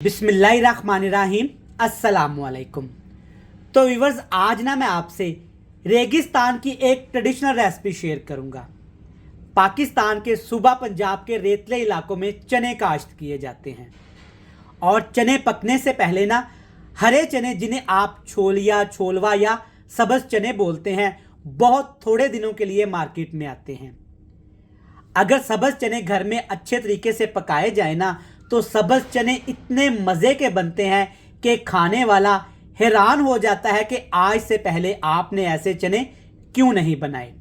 बिस्मिल्लाहिर्रहमानिर्रहीम अस्सलामुअलैकुम। तो व्यूवर्स, आज ना मैं आपसे रेगिस्तान की एक ट्रेडिशनल रेसिपी शेयर करूंगा। पाकिस्तान के सूबा पंजाब के रेतले इलाकों में चने काश्त किए जाते हैं और चने पकने से पहले ना हरे चने, जिन्हें आप छोलिया, छोलवा या सब्ज चने बोलते हैं, बहुत थोड़े दिनों के लिए मार्केट में आते हैं। अगर सब्ज चने घर में अच्छे तरीके से पकाए जाए ना, तो सब्ज चने इतने मज़े के बनते हैं कि खाने वाला हैरान हो जाता है कि आज से पहले आपने ऐसे चने क्यों नहीं बनाए।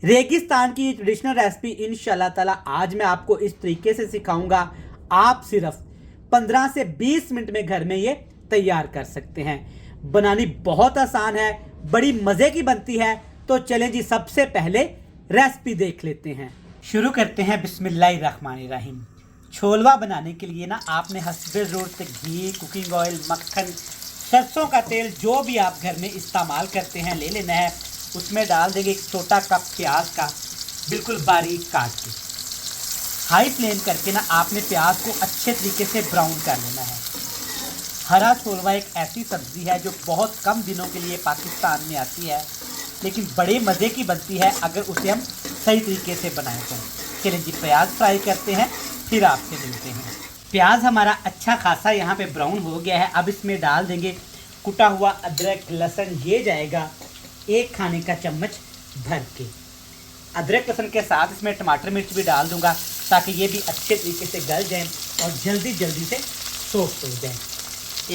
रेगिस्तान की ट्रेडिशनल रेसिपी इंशाल्लाह ताला आज मैं आपको इस तरीके से सिखाऊंगा। आप सिर्फ 15 से 20 मिनट में घर में ये तैयार कर सकते हैं। बनानी बहुत आसान है, बड़ी मज़े की बनती है। तो चलें जी, सबसे पहले रेसिपी देख लेते हैं। शुरू करते हैं बिस्मिल्लाहिर्रहमानिर्रहीम। छोलवा बनाने के लिए ना आपने हस्बे ज़रूरत घी, कुकिंग ऑयल, मक्खन, सरसों का तेल, जो भी आप घर में इस्तेमाल करते हैं ले लेना है। उसमें डाल देंगे एक छोटा कप प्याज का बिल्कुल बारीक काट के। हाई फ्लेम करके ना आपने प्याज को अच्छे तरीके से ब्राउन कर लेना है। हरा छोलवा एक ऐसी सब्ज़ी है जो बहुत कम दिनों के लिए पाकिस्तान में आती है, लेकिन बड़े मज़े की बनती है अगर उसे हम सही तरीके से बनाएं तो। चलिए जी, प्याज फ्राई करते हैं, फिर आपसे मिलते हैं। प्याज हमारा अच्छा खासा यहाँ पे ब्राउन हो गया है। अब इसमें डाल देंगे कुटा हुआ अदरक, लहसुन। ये जाएगा 1 खाने का चम्मच भर के। अदरक लहसुन के साथ इसमें टमाटर मिर्च भी डाल दूंगा ताकि ये भी अच्छे तरीके से गल जाएं और जल्दी जल्दी से सॉफ्ट हो जाएं।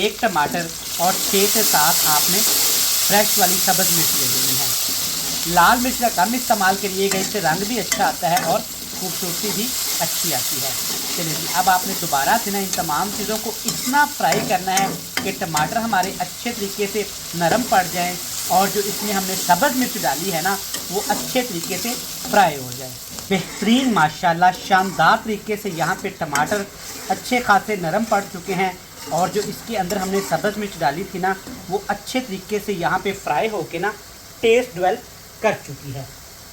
1 टमाटर और 6 से 7 आपने फ्रेश वाली सब्ज़ मिर्च ले लेनी है। लाल मिर्च का कम इस्तेमाल करिएगा, इससे रंग भी अच्छा आता है और खूबसूरती भी अच्छी आती है। चलिए जी, अब आपने दोबारा से ना इन तमाम चीज़ों को इतना फ्राई करना है कि टमाटर हमारे अच्छे तरीके से नरम पड़ जाएं और जो इसमें हमने सब्ज़ मिर्च डाली है ना, वो अच्छे तरीके से फ्राई हो जाए। बेहतरीन, माशाल्लाह, शानदार तरीके से यहाँ पे टमाटर अच्छे खासे नरम पड़ चुके हैं और जो इसके अंदर हमने सब्ज़ मिर्च डाली थी ना, वो अच्छे तरीके से यहाँ पे फ्राई होके ना टेस्ट डेवलप कर चुकी है।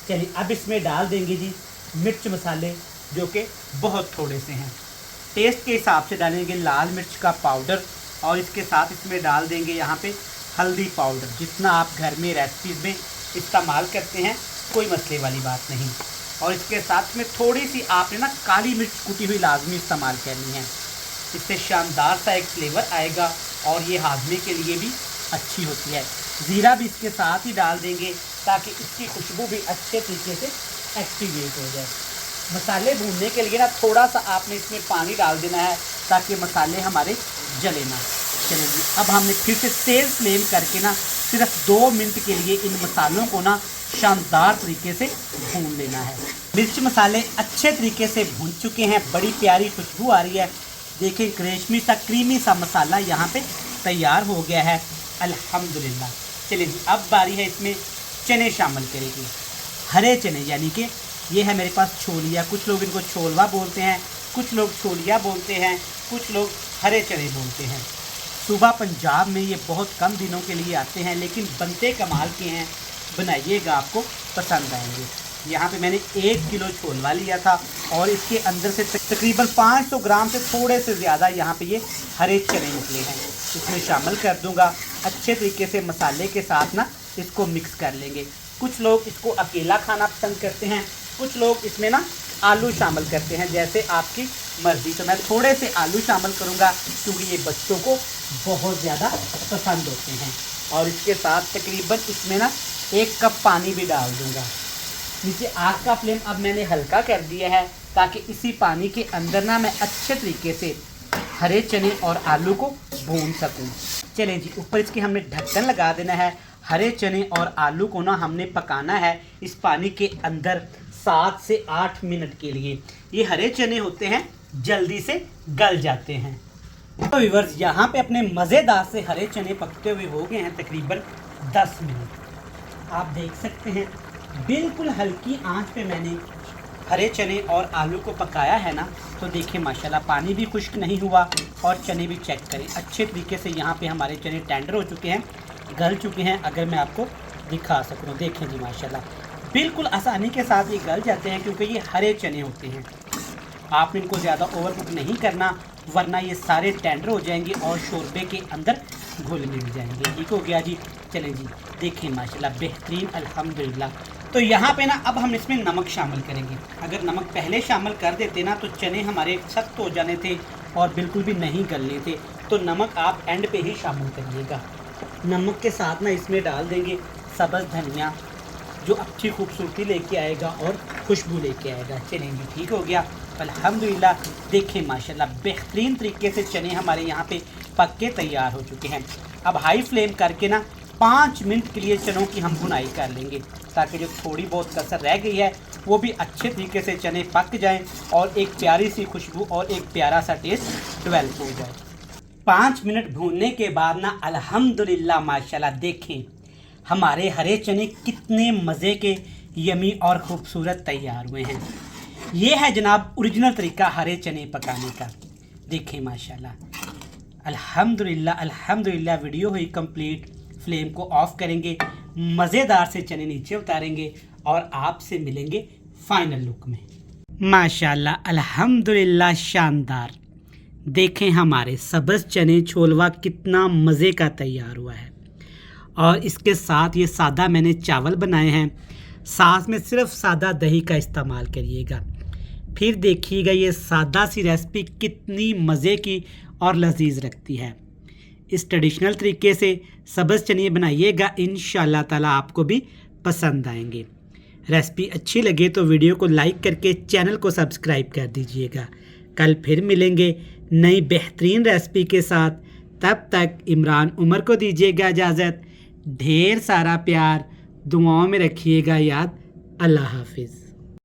चलिए, अब इसमें डाल देंगे जी मिर्च मसाले, जो कि बहुत थोड़े से हैं। टेस्ट के हिसाब से डालेंगे लाल मिर्च का पाउडर और इसके साथ इसमें डाल देंगे यहाँ पे हल्दी पाउडर, जितना आप घर में रेसिपीज़ में इस्तेमाल करते हैं, कोई मसले वाली बात नहीं। और इसके साथ में थोड़ी सी आपने ना काली मिर्च कुटी हुई लाजमी इस्तेमाल करनी है। इससे शानदार सा एक फ्लेवर आएगा और ये हाजमे के लिए भी अच्छी होती है। ज़ीरा भी इसके साथ ही डाल देंगे ताकि इसकी खुशबू भी अच्छे तरीके से एक्टिवेट हो जाए। मसाले भूनने के लिए ना थोड़ा सा आपने इसमें पानी डाल देना है ताकि मसाले हमारे जले ना। चलिए जी, अब हमने फिर से तेज़ फ्लेम करके ना सिर्फ 2 मिनट के लिए इन मसालों को ना शानदार तरीके से भून लेना है। मिर्च मसाले अच्छे तरीके से भून चुके हैं, बड़ी प्यारी खुशबू आ रही है। देखिए, रेशमी सा क्रीमी सा मसाला यहाँ पे तैयार हो गया है, अल्हम्दुलिल्लाह। चलिए जी, अब बारी है इसमें चने शामिल करेंगे। हरे चने, यानी कि ये है मेरे पास छोलिया, कुछ लोग इनको छोलवा बोलते हैं, कुछ लोग छोलिया बोलते हैं, कुछ लोग हरे चने बोलते हैं। सूबा पंजाब में ये बहुत कम दिनों के लिए आते हैं, लेकिन बनते कमाल के हैं। बनाइएगा, आपको पसंद आएंगे। यहाँ पे मैंने 1 किलो छोलवा लिया था और इसके अंदर से तकरीबन 500 ग्राम से थोड़े से ज़्यादा यहाँ पे ये हरे चने निकले हैं। इसमें शामिल कर दूँगा। अच्छे तरीके से मसाले के साथ ना इसको मिक्स कर लेंगे। कुछ लोग इसको अकेला खाना पसंद करते हैं, कुछ लोग इसमें ना आलू शामिल करते हैं, जैसे आपकी मर्ज़ी। तो मैं थोड़े से आलू शामिल करूँगा क्योंकि ये बच्चों को बहुत ज़्यादा पसंद होते हैं। और इसके साथ तकरीबन इसमें ना 1 कप पानी भी डाल दूँगा। नीचे आग का फ्लेम अब मैंने हल्का कर दिया है ताकि इसी पानी के अंदर ना मैं अच्छे तरीके से हरे चने और आलू को भून सकूं। चलें जी, ऊपर इसके हमने ढक्कन लगा देना है। हरे चने और आलू को ना हमने पकाना है इस पानी के अंदर 7 से 8 मिनट के लिए। ये हरे चने होते हैं, जल्दी से गल जाते हैं। तो व्यूअर्स, यहाँ पे अपने मज़ेदार से हरे चने पकते हुए हो गए हैं तकरीबन 10 मिनट। आप देख सकते हैं बिल्कुल हल्की आंच पे मैंने हरे चने और आलू को पकाया है ना। तो देखिए माशाल्लाह, पानी भी खुश्क नहीं हुआ और चने भी चेक करें अच्छे तरीके से यहाँ पे हमारे चने टेंडर हो चुके हैं, गल चुके हैं। अगर मैं आपको दिखा सकूँ, देखें जी माशाल्लाह, बिल्कुल आसानी के साथ ये गल जाते हैं क्योंकि ये हरे चने होते हैं। आपने इनको ज़्यादा ओवर कुक नहीं करना वरना ये सारे टेंडर हो जाएंगे और शोरबे के अंदर घुल मिल जाएंगे। ठीक हो गया जी। चलें जी, देखें माशाल्लाह बेहतरीन अल्हम्दुलिल्लाह। तो यहाँ पे ना अब हम इसमें नमक शामिल करेंगे। अगर नमक पहले शामिल कर देते ना तो चने हमारे सख्त हो जाने थे और बिल्कुल भी नहीं गलने थे। तो नमक आप एंड पे ही शामिल करिएगा। नमक के साथ ना इसमें डाल देंगे सब्ज़ धनिया, जो अच्छी खूबसूरती लेके आएगा और खुशबू लेके आएगा। चलें जी, ठीक हो गया अल्हम्दुलिल्लाह। देखें माशाल्लाह बेहतरीन तरीके से चने हमारे यहाँ पे पक के तैयार हो चुके हैं। अब हाई फ्लेम करके ना 5 मिनट के लिए चनों की हम भुनाई कर लेंगे, ताकि जो थोड़ी बहुत कसर रह गई है वो भी अच्छे तरीके से चने पक जाएं और एक प्यारी सी खुशबू और एक प्यारा सा टेस्ट डेवलप हो जाए। 5 मिनट भूनने के बाद ना अल्हम्दुलिल्लाह माशाल्लाह देखें हमारे हरे चने कितने मज़े के यमी और ख़ूबसूरत तैयार हुए हैं। ये है जनाब ओरिजिनल तरीका हरे चने पकाने का। देखें माशाल्लाह अल्हम्दुलिल्लाह अल्हम्दुलिल्लाह। वीडियो हुई कंप्लीट। फ्लेम को ऑफ करेंगे, मज़ेदार से चने नीचे उतारेंगे और आपसे मिलेंगे फाइनल लुक में। माशाल्लाह अल्हम्दुलिल्लाह शानदार। देखें हमारे सब्ज़ चने छोलवा कितना मज़े का तैयार हुआ है। और इसके साथ ये सादा मैंने चावल बनाए हैं, साथ में सिर्फ सादा दही का इस्तेमाल करिएगा। फिर देखिएगा ये सादा सी रेसिपी कितनी मज़े की और लजीज रखती है। इस ट्रेडिशनल तरीके से सब्ज़ चने बनाइएगा, इंशाल्लाह ताला आपको भी पसंद आएंगे। रेसिपी अच्छी लगे तो वीडियो को लाइक करके चैनल को सब्सक्राइब कर दीजिएगा। कल फिर मिलेंगे नई बेहतरीन रेसिपी के साथ। तब तक इमरान उमर को दीजिएगा इजाज़त। ढेर सारा प्यार दुआओं में रखिएगा याद। अल्लाह हाफिज़।